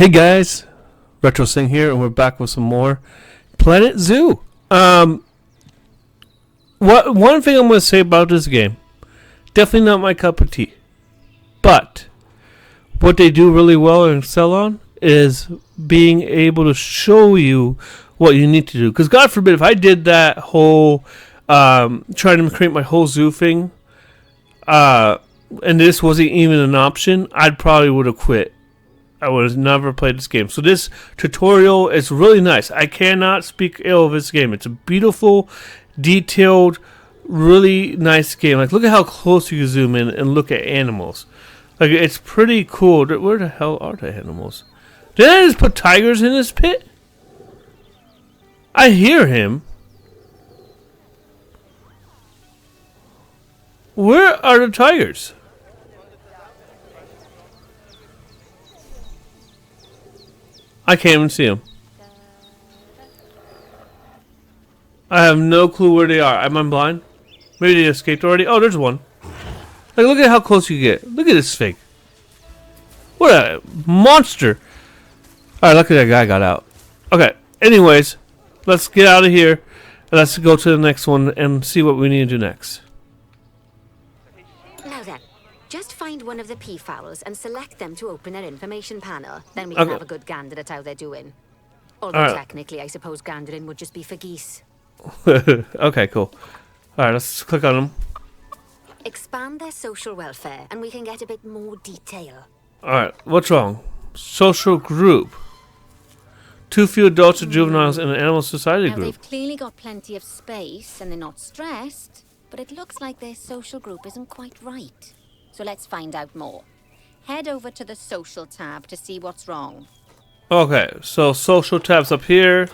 Hey guys, Retro Sing here, and we're back with some more Planet Zoo. One thing I'm going to say about this game, definitely not my cup of tea, but what they do really well and excel on is being able to show you what you need to do. Because God forbid, if I did that whole trying to create my whole zoo thing, and this wasn't even an option, I'd probably would have quit. I would have never played this game. So this tutorial is really nice. I cannot speak ill of this game. It's a beautiful, detailed, really nice game. Like, look at how close you can zoom in and look at animals. Like, it's pretty cool. Where the hell are the animals? Did I just put tigers in this pit? I hear him. Where are the tigers? I can't even see them. I have no clue where they are. Am I blind? Maybe they escaped already. Oh, there's one. Like, look at how close you get. Look at this thing. What a monster. Alright, luckily that guy got out. Okay, anyways, let's get out of here. And let's go to the next one and see what we need to do next. Now then, just find one of the peafowls and select them to open their information panel. Then we can have a good gander at how they're doing. Although technically, I suppose gandering would just be for geese. Okay, cool. Alright, let's click on them. Expand their social welfare, and we can get a bit more detail. Alright, what's wrong? Social group. Too few adults or juveniles in an animal society Now, group. they've clearly got plenty of space, and they're not stressed, but it looks like their social group isn't quite right. So let's find out more. Head over to the social tab to see what's wrong. Okay, so social tabs up here.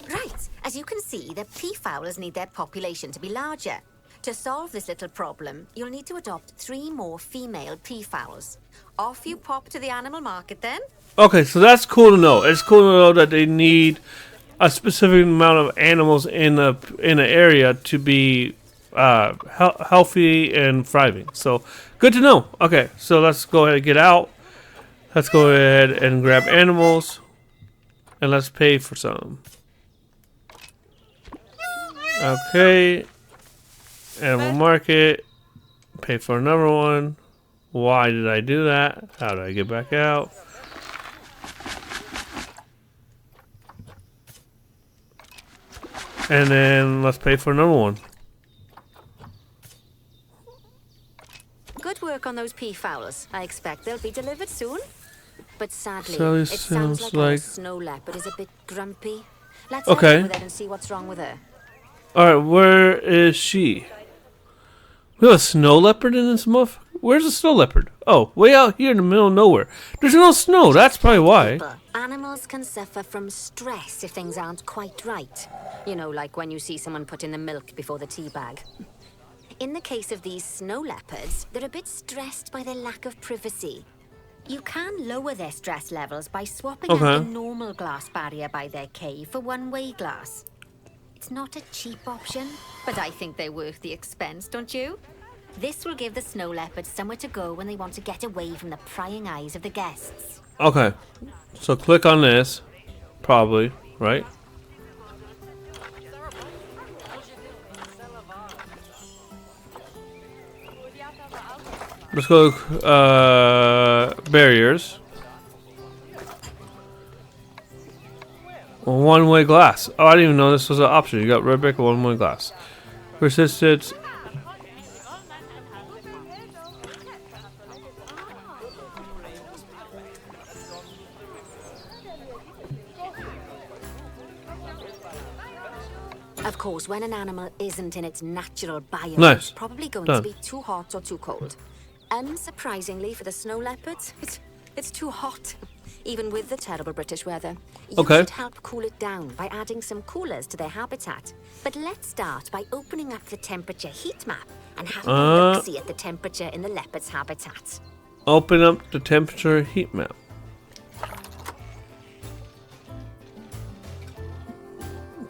Right, as you can see, the peafowls need their population to be larger. To solve this little problem, you'll need to adopt 3 more female peafowls. Off you pop to the animal market then. Okay, so that's cool to know. It's cool to know that they need a specific amount of animals in an area to be healthy and thriving. So good to know. Okay, so let's go ahead and get out. Let's go ahead and grab animals, and let's pay for some. Okay, animal market. Pay for another one. Why did I do that? How do I get back out? And then let's pay for another one. Good work on those peafowls. I expect they'll be delivered soon. But sadly, So it sounds like our snow leopard is a bit grumpy. Let's head over there and see what's wrong with her. Alright, where is she? We have a snow leopard in this muff? Where's the snow leopard? Oh, way out here in the middle of nowhere. There's no snow, that's probably why. Animals can suffer from stress if things aren't quite right. You know, like when you see someone put in the milk before the tea bag. In the case of these snow leopards, they're a bit stressed by their lack of privacy. You can lower their stress levels by swapping out the normal glass barrier by their cave for one-way glass. It's not a cheap option, but I think they're worth the expense, don't you? This will give the snow leopards somewhere to go when they want to get away from the prying eyes of the guests. Okay, so click on this, probably, right? Let's go, barriers. One-way glass. Oh, I didn't even know this was an option. You got red brick or one-way glass. Persistence. Of course, when an animal isn't in its natural biome, it's probably going to be too hot or too cold. Unsurprisingly for the snow leopards, it's too hot, even with the terrible British weather. You should help cool it down by adding some coolers to their habitat. But let's start by opening up the temperature heat map and having a look-see at the temperature in the leopard's habitat. Open up the temperature heat map.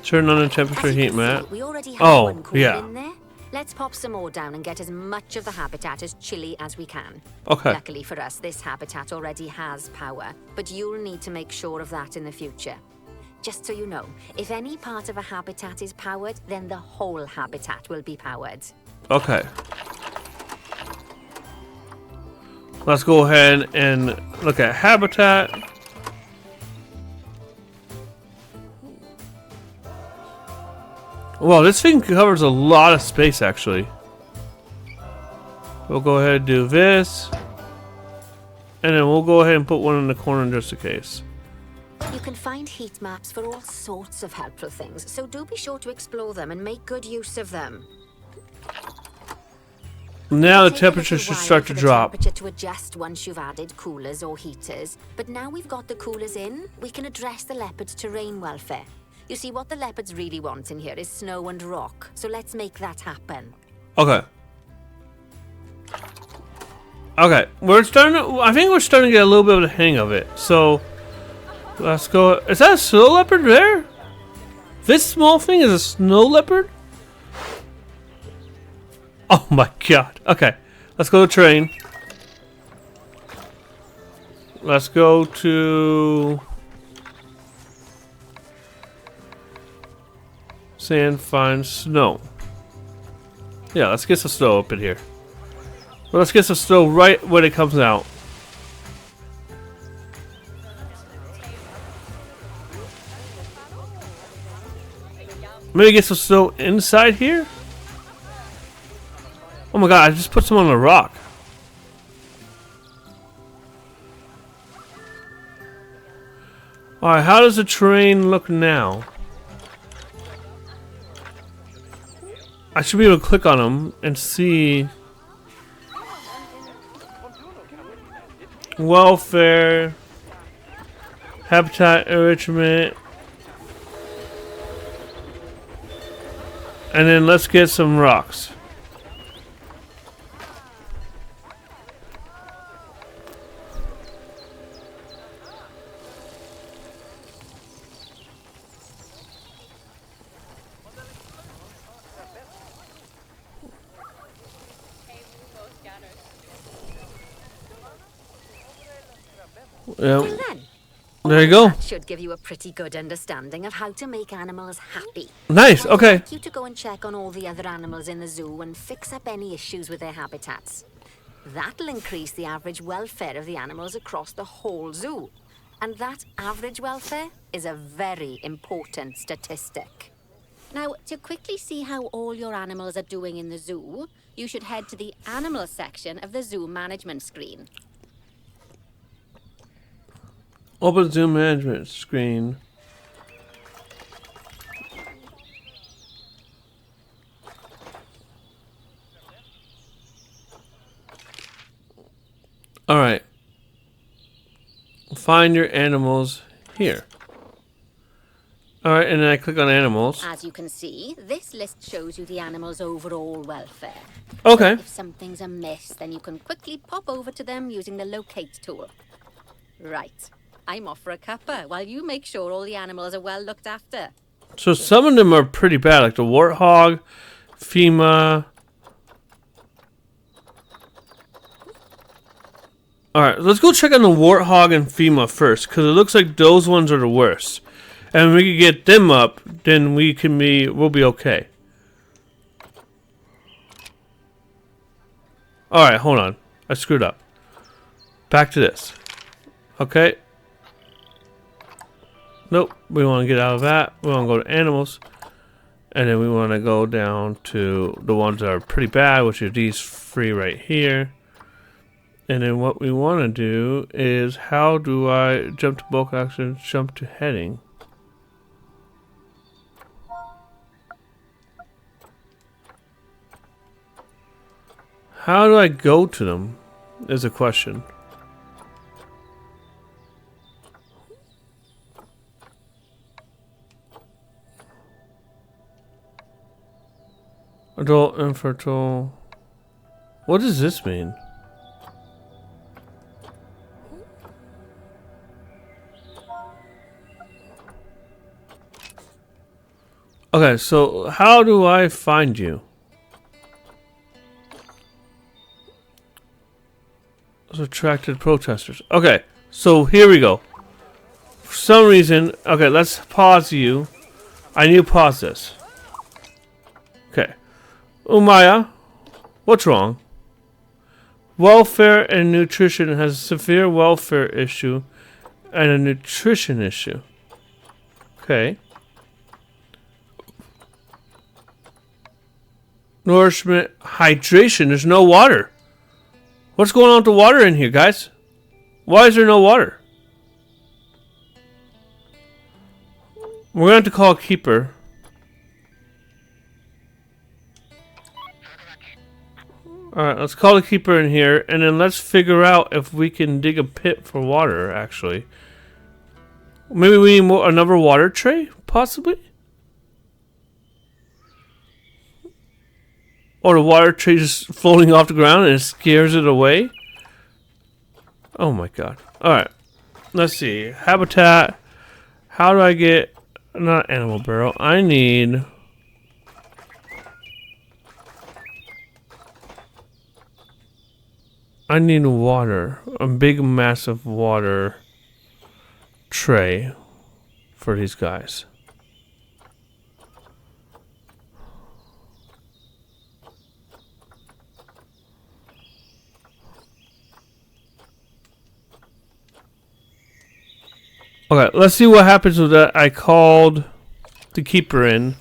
Turn on the temperature heat map. We already have one cooler in there. Let's pop some more down and get as much of the habitat as chilly as we can. Okay. Luckily for us, this habitat already has power, but you'll need to make sure of that in the future. Just so you know, if any part of a habitat is powered, then the whole habitat will be powered. Okay. Let's go ahead and look at habitat. Well, this thing covers a lot of space, actually. We'll go ahead and do this. And then we'll go ahead and put one in the corner just in case. You can find heat maps for all sorts of helpful things, so do be sure to explore them and make good use of them. Now the It'll take a temperature little should while start for to the drop. temperature to adjust once you've added coolers or heaters, but now we've got the coolers in, we can address the leopard's terrain welfare. You see, what the leopards really want in here is snow and rock, so let's make that happen. Okay. Okay, we're starting to, I think we're starting to get a little bit of the hang of it. So, let's go. Is that a snow leopard there? This small thing is a snow leopard? Oh my god. Okay, let's go to train. Let's go to sand, find snow. Yeah, let's get some snow up in here. Well, let's get some snow right when it comes out. Maybe get some snow inside here? Oh my god, I just put some on the rock. Alright, how does the terrain look now? I should be able to click on them and see welfare, habitat enrichment, and then let's get some rocks. Well then, There you go. that should give you a pretty good understanding of how to make animals happy. Nice, Now, I'd okay. like you to go and check on all the other animals in the zoo and fix up any issues with their habitats. That'll increase the average welfare of the animals across the whole zoo. And that average welfare is a very important statistic. Now, to quickly see how all your animals are doing in the zoo, you should head to the animal section of the zoo management screen. Open Zoom management screen. Alright. Find your animals here. Alright, and then I click on animals. As you can see, this list shows you the animal's overall welfare. Okay. If something's amiss, then you can quickly pop over to them using the locate tool. Right. I'm off for a cuppa while you make sure all the animals are well looked after. So some of them are pretty bad, like the warthog, FEMA. Alright, let's go check on the warthog and FEMA first, because it looks like those ones are the worst. And when we can get them up, then we'll be okay. Alright, hold on. I screwed up. Back to this. Okay. Nope, we want to get out of that. We want to go to animals. And then we want to go down to the ones that are pretty bad, which are these three right here. And then what we want to do is, how do I jump to bulk action, jump to heading? How do I go to them is a question. Adult, infertile. What does this mean? Okay, so how do I find you? attracted protesters. Okay, so here we go. For some reason, okay, let's pause you. I need to pause this. Okay. Umaya, what's wrong? Welfare and nutrition has a severe welfare issue and a nutrition issue. Okay. Nourishment, hydration. There's no water. What's going on with the water in here, guys? Why is there no water? We're going to have to call a keeper. Alright, let's call the keeper in here, and then let's figure out if we can dig a pit for water, actually. Maybe we need another water tray, possibly? Or the water tray just floating off the ground and it scares it away? Oh my god. Alright, let's see. Habitat. How do I get... Not animal barrel. I need... water. A big, massive water tray for these guys. Okay, let's see what happens with that. I called the keeper in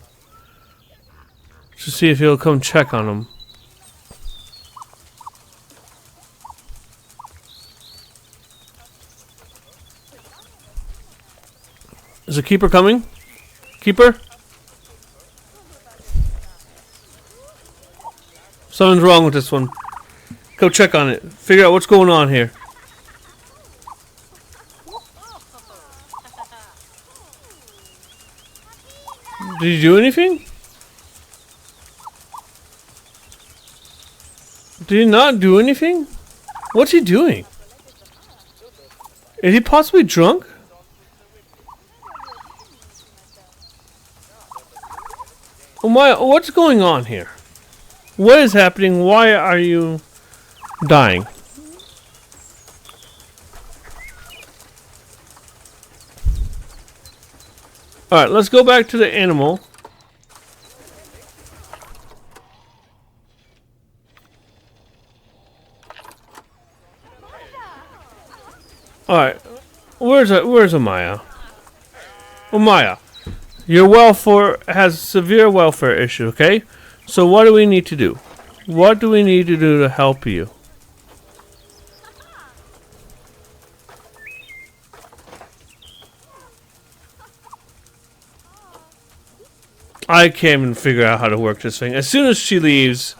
to see if he'll come check on them. Is the keeper coming? Keeper? Something's wrong with this one. Go check on it. Figure out what's going on here. Did he do anything? Did he not do anything? What's he doing? Is he possibly drunk? What's going on here? What is happening? Why are you dying? Alright, let's go back to the animal. Alright, where's Amaya? Amaya, your welfare has severe welfare issue, okay? So what do we need to do? What do we need to do to help you? I can't even figure out how to work this thing. As soon as she leaves,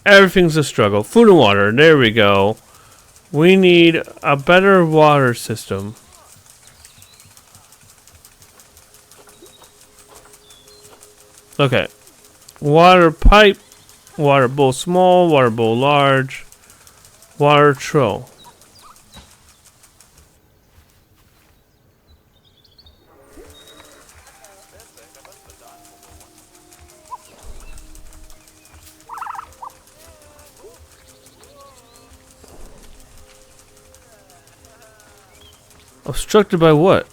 everything's a struggle. Food and water. There we go. We need a better water system. Okay. Water pipe. Water bowl small. Water bowl large. Water trough. Obstructed by what?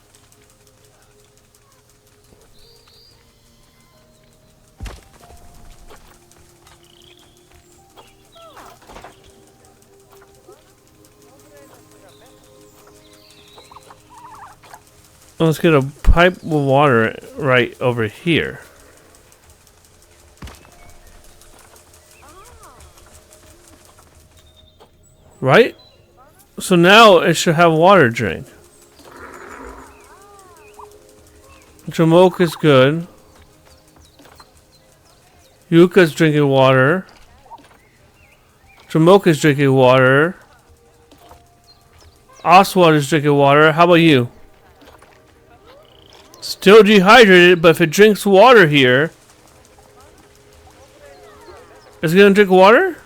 Let's get a pipe with water right over here. Right? So now it should have water drain. Jamoke is good. Yuka's drinking water. Jamoke is drinking water. Oswald is drinking water. How about you? Still dehydrated, but if it drinks water here... Is it gonna drink water?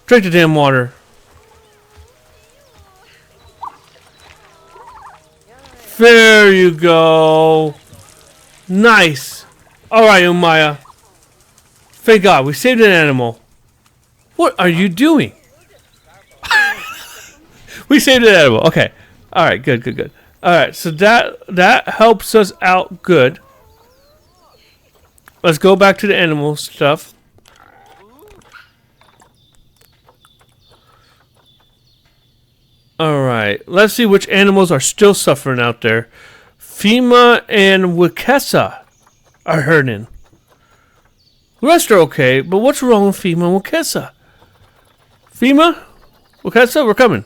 Drink the damn water. There you go. Nice. Alright, Umaya. Thank God, we saved an animal. What are you doing? We saved an animal. Okay. All right. Good. Good. Good. All right. So that helps us out. Good. Let's go back to the animal stuff. All right. Let's see which animals are still suffering out there. Fima and Wikessa are hurting. The rest are okay, but what's wrong with Fima and Wikessa? Fima? Wikessa, we're coming.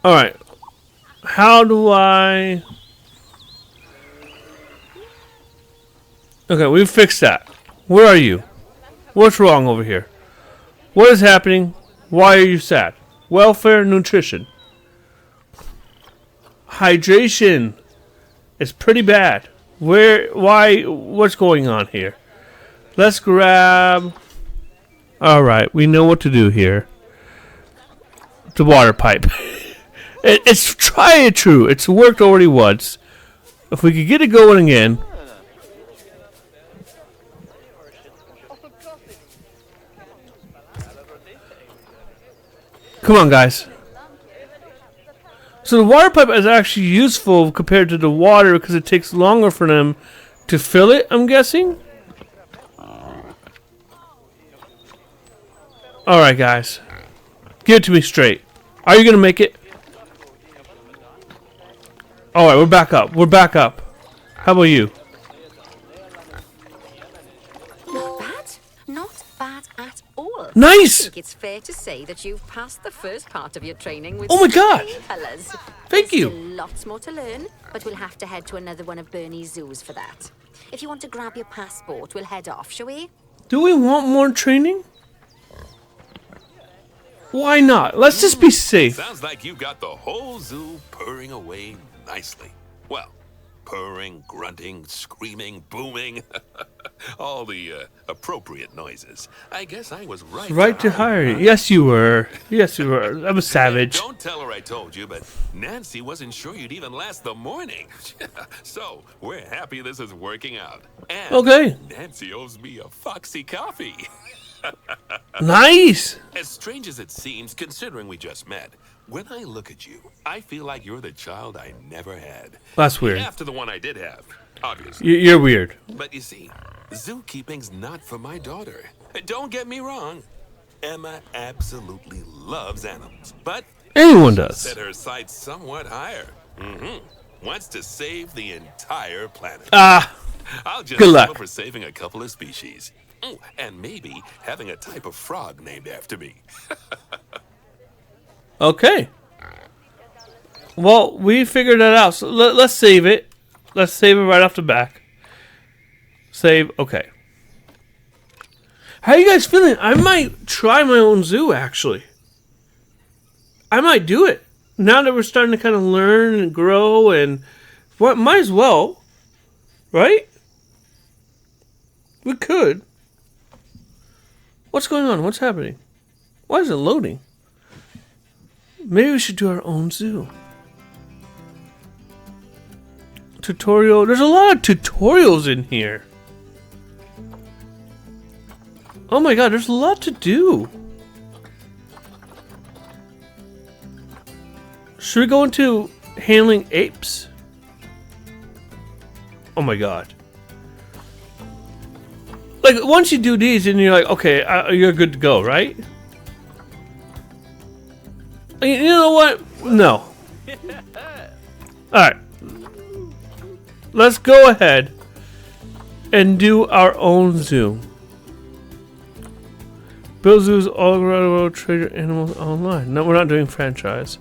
Alright. How do I... Okay, we fixed that. Where are you? What's wrong over here? What is happening? Why are you sad? Welfare, nutrition. Hydration. It's pretty bad. Why, what's going on here? Let's grab... Alright, we know what to do here. The water pipe. It's tried and true. It's worked already once. If we could get it going again... Come on, guys. So the water pipe is actually useful compared to the water because it takes longer for them to fill it, I'm guessing. Alright, guys. Give it to me straight. Are you going to make it? Alright, we're back up. We're back up. How about you? Not bad. Not bad at all. Nice! I think it's fair to say that you've passed the first part of your training with Oh my God! colours. Thank There's you. still lots more to learn, but we'll have to head to another one of Bernie's zoos for that. If you want to grab your passport, we'll head off, shall we? Do we want more training? Why not? Let's just be safe. Sounds like you got the whole zoo purring away nicely. Well, purring, grunting, screaming, booming. All the appropriate noises. I guess I was right. Right to hire you. Yes, you were. Yes, you were. I'm a savage. Don't tell her I told you, but Nancy wasn't sure you'd even last the morning. So, we're happy this is working out. And Okay. Nancy owes me a Foxy coffee. Nice. As strange as it seems, considering we just met, when I look at you, I feel like you're the child I never had. That's weird. After the one I did have, obviously. You're weird. But you see, zookeeping's not for my daughter. Don't get me wrong. Emma absolutely loves animals, but Anyone does. set her sights somewhat higher. Wants to save the entire planet. Ah, I'll just good luck. settle for saving a couple of species. And maybe having a type of frog named after me. okay. Well, we figured that out. So let's save it. Let's save it right off the back. Save. Okay. How are you guys feeling? I might try my own zoo, actually. I might do it. Now that we're starting to kind of learn and grow and... What? Might as well. Right? We could. What's going on? What's happening? Why is it loading? Maybe we should do our own zoo. Tutorial. There's a lot of tutorials in here. Oh my god, there's a lot to do. Should we go into handling apes? Oh my god. Like, once you do these, and you're like, okay, you're good to go, right? You know what? No. Alright. Let's go ahead and do our own zoo. Build zoos all around the world, trade your animals online. No, we're not doing franchise.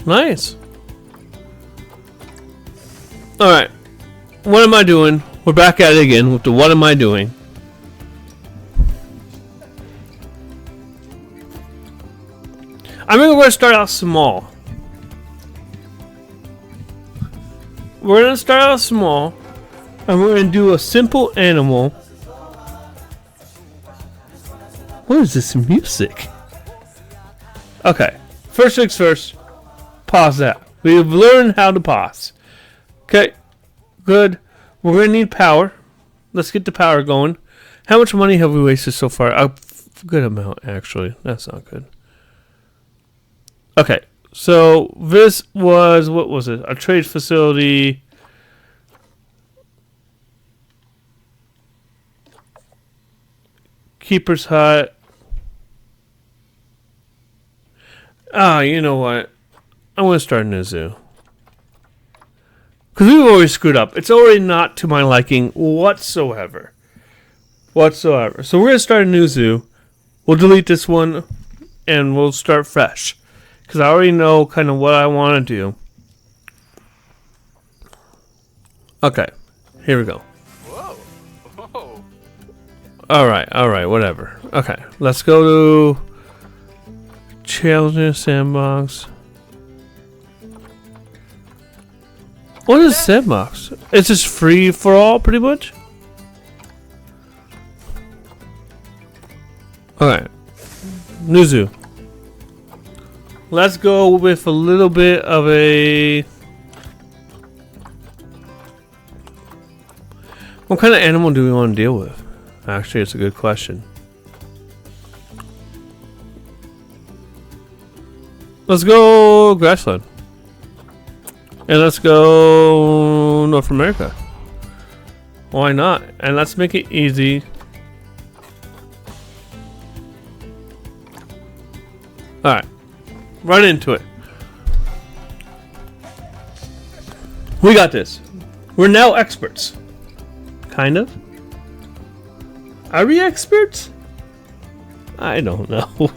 Nice. Alright. What am I doing? We're back at it again with the what am I doing? I think we're going to start out small. We're going to start out small. And we're going to do a simple animal. What is this music? Okay. First things first. Pause that. We've learned how to pause. Okay. Good. We're going to need power. Let's get the power going. How much money have we wasted so far? A good amount, actually. That's not good. Okay. So this was, what was it? A trade facility. Keeper's hut. Ah, you know what? I want to start a new zoo. Because we've already screwed up. It's already not to my liking whatsoever. So we're going to start a new zoo. We'll delete this one and we'll start fresh. Because I already know kind of what I want to do. Okay. Here we go. Whoa. Alright, whatever. Okay. Let's go to Challenger Sandbox. What is Sandbox? It's just free for all, pretty much? Okay. New zoo. Let's go with a little bit of a... What kind of animal do we want to deal with? Actually, it's a good question. Let's go grassland. And let's go North America. Why not? And let's make it easy. Alright. Right into it. We got this. We're now experts. Kind of. Are we experts? I don't know.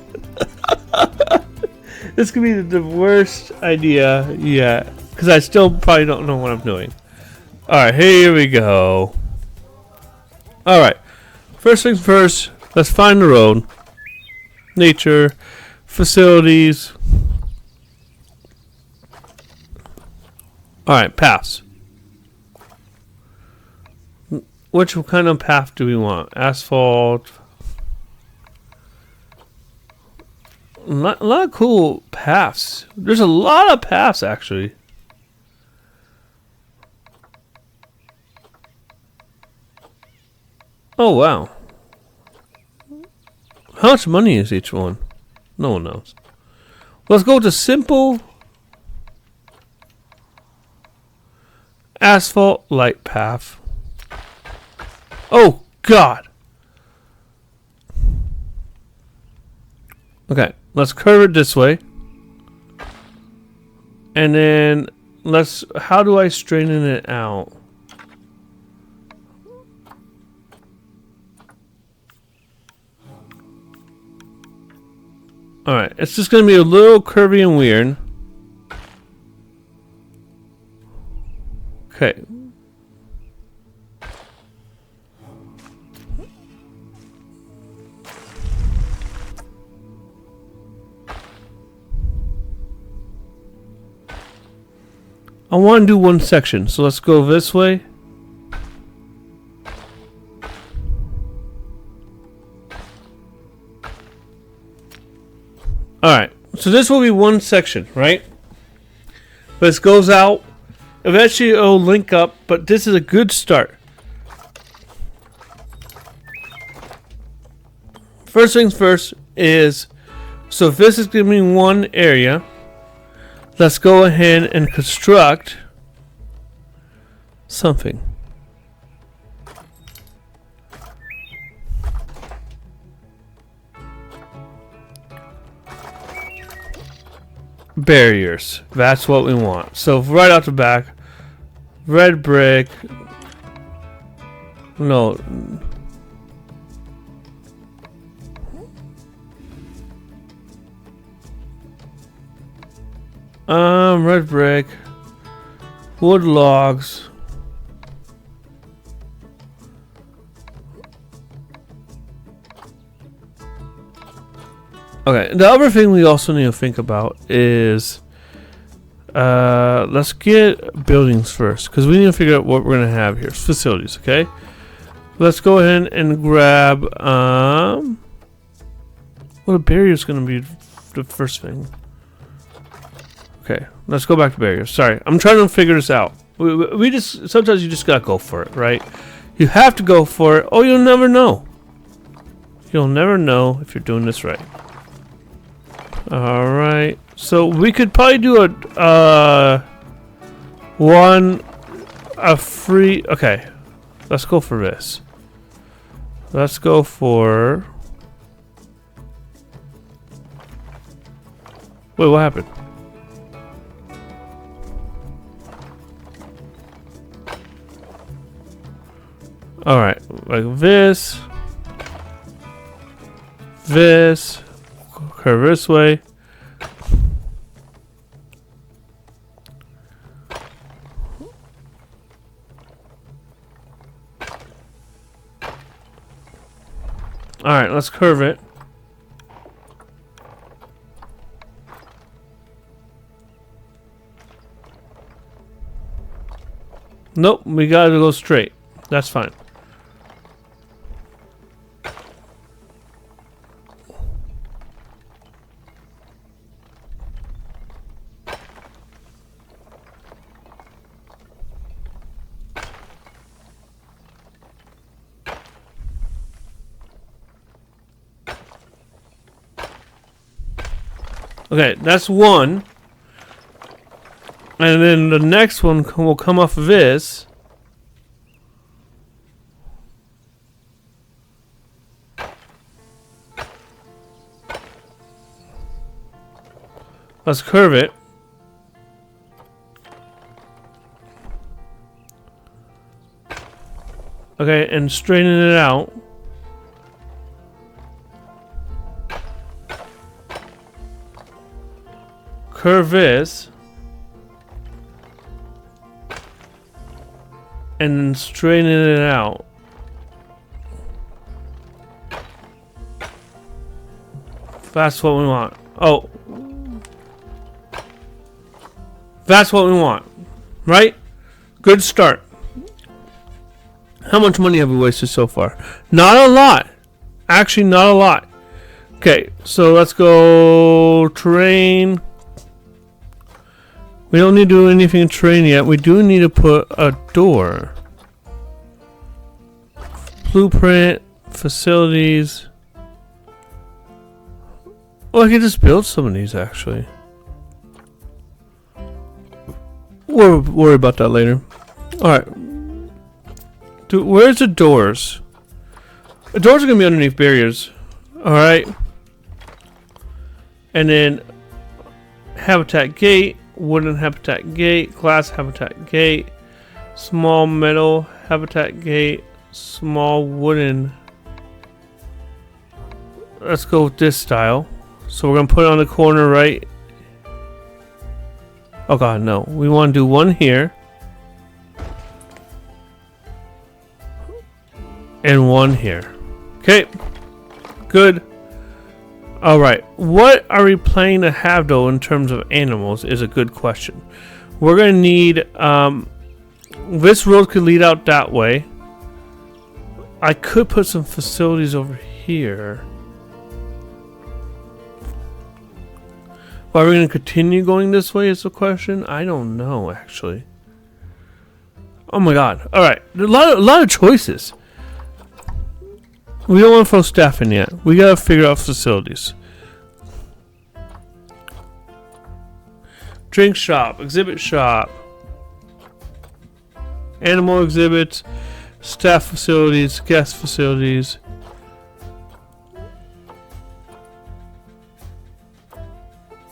This could be the worst idea yet. Because I still probably don't know what I'm doing. Alright, here we go. Alright. First things first, let's find the road. Nature. Facilities. Alright, paths. Which kind of path do we want? Asphalt. A lot of cool paths. There's a lot of paths, actually. Oh, wow. How much money is each one? No one knows. Let's go to simple asphalt light path. Oh, God. Okay, let's curve it this way. And then let's... How do I straighten it out? Alright, it's just going to be a little curvy and weird. Okay. I want to do one section, so let's go this way. Alright, so this will be one section, right? This goes out. Eventually it'll link up, but this is a good start. First things first is, so if this is going to be one area, let's go ahead and construct something. Barriers. That's what we want. So right out the back, red brick. No. Red brick, wood logs. Okay, the other thing we also need to think about is let's get buildings first, because we need to figure out what we're going to have here. Facilities, okay? Let's go ahead and grab Well, the barrier's gonna be the first thing. Okay, let's go back to barriers. Sorry, I'm trying to figure this out. We just sometimes you just gotta go for it, right? You have to go for it. Oh, you'll never know. You'll never know if you're doing this right. All right, so we could probably do a free. Okay, let's go for this. Let's go for. Wait, what happened? Alright, like this. This. Curve this way. Alright, let's curve it. Nope, we gotta go straight. That's fine. Okay, that's one. And then the next one will come off of this. Let's curve it. Okay, and straighten it out. Curve this. And then straighten it out. That's what we want. Oh. That's what we want. Right? Good start. How much money have we wasted so far? Not a lot. Actually, not a lot. Okay, so let's go terrain. We don't need to do anything in terrain yet. We do need to put a door. Blueprint, facilities. Oh, I can just build some of these actually. We'll worry about that later. Alright. Where's the doors? The doors are going to be underneath barriers. Alright. And then habitat gate. Wooden habitat gate, glass habitat gate, small metal habitat gate, small wooden. Let's go with this style. So we're gonna put it on the corner right. Oh god, no. We want to do one here. And one here. Okay. Good. Alright, what are we planning to have though in terms of animals is a good question. We're going to need, this road could lead out that way. I could put some facilities over here. Are we going to continue going this way is the question? I don't know actually. Oh my god, alright, a lot of choices. We don't want to throw staff in yet. We gotta figure out facilities. Drink shop, exhibit shop, animal exhibits, staff facilities, guest facilities.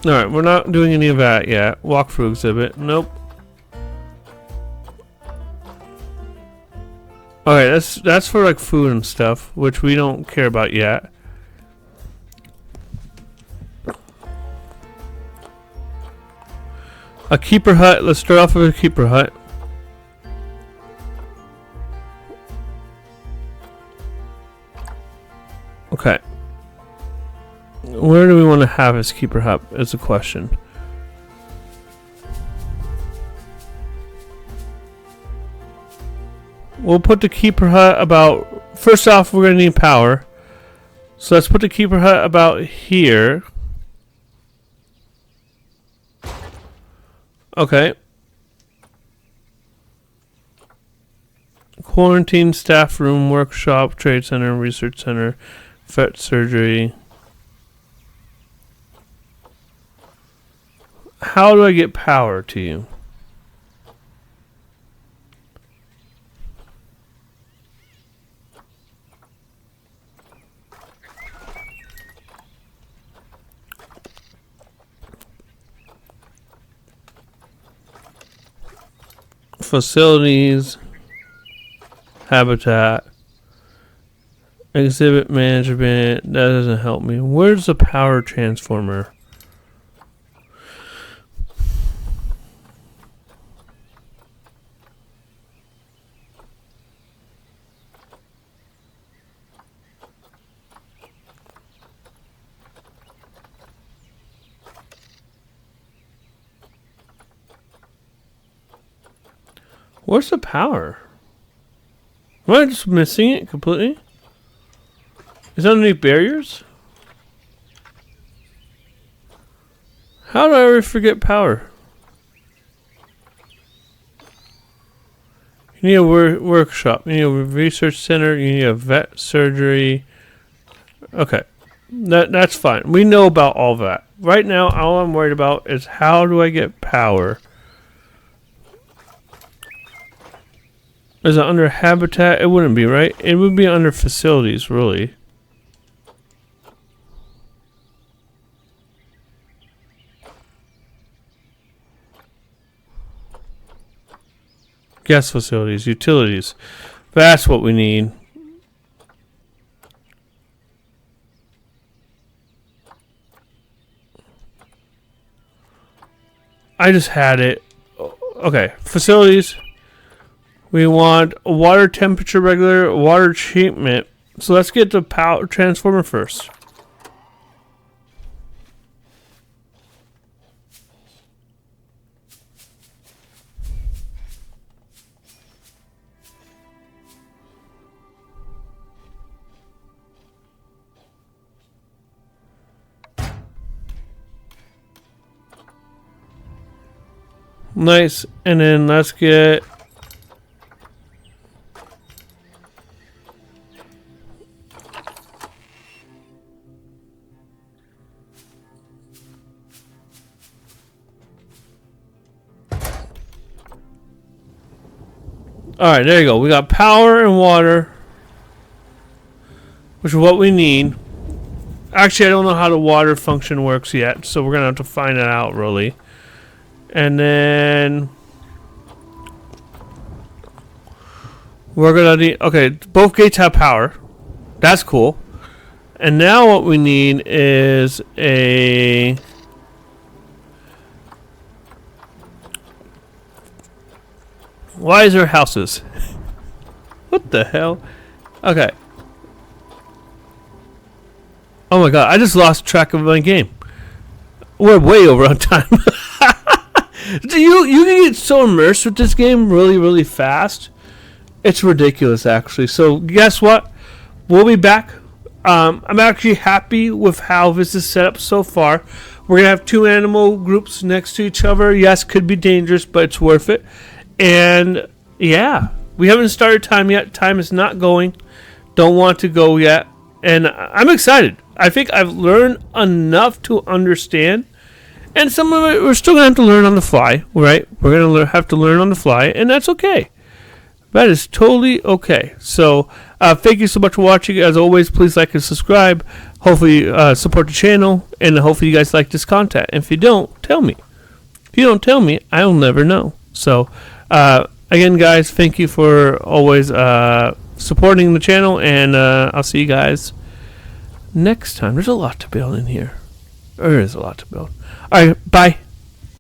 Alright, we're not doing any of that yet. Walkthrough exhibit, nope. Okay, that's for like food and stuff, which we don't care about yet. A keeper hut. Let's start off with a keeper hut. Okay. Where do we want to have his keeper hut is the question. We'll put the keeper hut about... First off, we're going to need power. So let's put the keeper hut about here. Okay. Quarantine, staff room, workshop, trade center, research center, vet surgery. How do I get power to you? Facilities, habitat, exhibit management. That doesn't help me. Where's the power transformer? Where's the power? Am I just missing it completely? Is that underneath barriers? How do I ever forget power? You need a workshop. You need a research center. You need a vet surgery. Okay. That's fine. We know about all that. Right now, all I'm worried about is how do I get power? Is it under habitat? It wouldn't be, right? It would be under facilities, really. Guest facilities, utilities. That's what we need. I just had it. Okay, facilities. We want a water temperature regulator, water treatment. So let's get the power transformer first. Nice. And then let's get alright, there you go. We got power and water, which is what we need. Actually, I don't know how the water function works yet, so we're going to have to find it out, really. And then we're going to need... Okay, both gates have power. That's cool. And now what we need is a... Why is there houses? What the hell? Okay. Oh my god, I just lost track of my game. We're way over on time. You can get so immersed with this game really, really fast. It's ridiculous, actually. So guess what? We'll be back. I'm actually happy with how this is set up so far. We're going to have two animal groups next to each other. Yes, could be dangerous, but it's worth it. And yeah, we haven't started time yet. Time is not going. Don't want to go yet. And I'm excited. I think I've learned enough to understand. And some of it we're still going to have to learn on the fly, right? We're going to have to learn on the fly, and that's okay. That is totally okay. So thank you so much for watching. As always, please like and subscribe. Hopefully support the channel, and hopefully you guys like this content. And if you don't, tell me. If you don't tell me, I'll never know. So again, guys, thank you for always supporting the channel, and I'll see you guys next time. There's a lot to build in here. There is a lot to build. All right, bye.